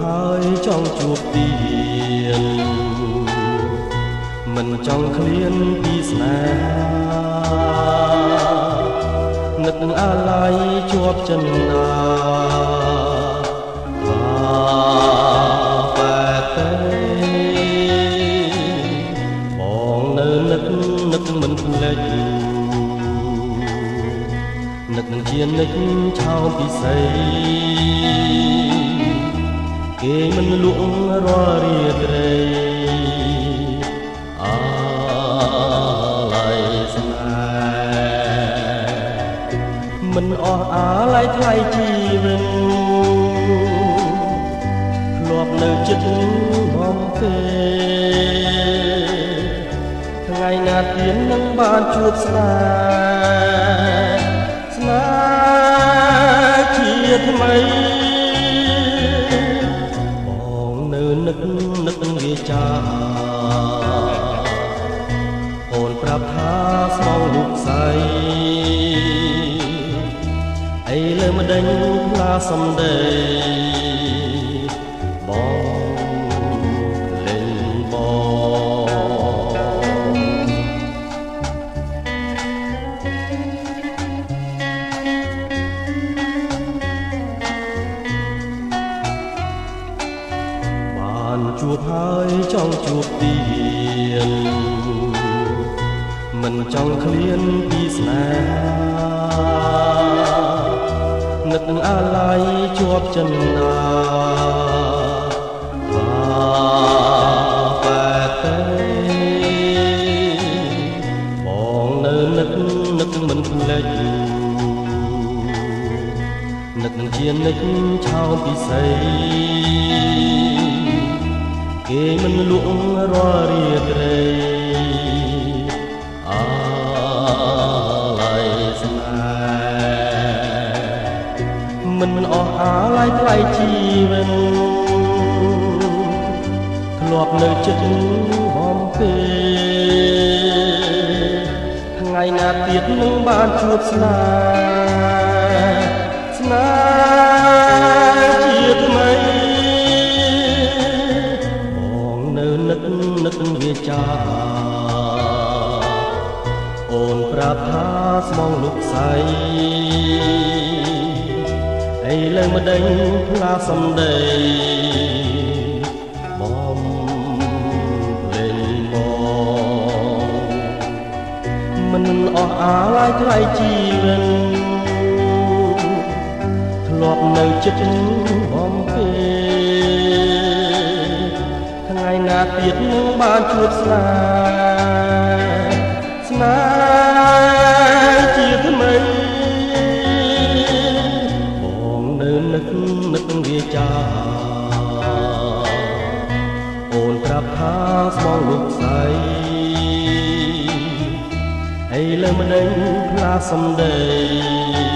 ហើយចង់ជួបទៀនមិនចង់ឃ្លានពីស្នេហានឹកអាឡ័យជាប់ចិនណានឹកមិនភ្លេចនឹកនឹងជានិចឆោមពិសីគេមិនលក់រាល់រាត្រីអាឡ័យស្នេហ៍មិនអស់អាឡ័យថ្លៃជីវិតធ្លាប់នៅចិត្តបំពេថ្ងៃណាទៀតនឹងបានជួបស្នេហ៍ជាថ្មីបងនៅនឹកវាចាអូនប្រាប់ថាស្មងលុកស្អីអីលើម្ដេចផ្លាសំដីជួបហើយចង់ជួបទៀនមិនចង់ឃ្លានពីស្នេហានឹកអាឡ័យជាប់ចិនណាតែបងនៅនឹកមិនភ្លេចនឹកនឹងជានិចឆោមពិសីគេមិនលក់រាល់រាត្រីអាឡ័យស្នេហ៍មិនអស់អាឡ័យថ្លៃជីវិតធ្លាប់នៅចិត្តបំពេថ្ងៃណាទៀតនឹងបានជួបស្នេហ៍ជាថ្មីនឹកវាចាអូនប្រាប់ថាស្មងលុកស្អីអីលើម្ដេចផ្លាសំដីបំលេងបងមិនអស់អាឡ័យថ្លៃជីវិតធ្លាប់នៅចិត្តបំពេថ្ងៃណាទៀតនឹងបានជួបស្នេហ៍ជាថ្មីបងនៅនឹកវាចាអូនប្រាប់ថាស្មងលុកស្អីអីលើម្ដេចផ្លាសំដី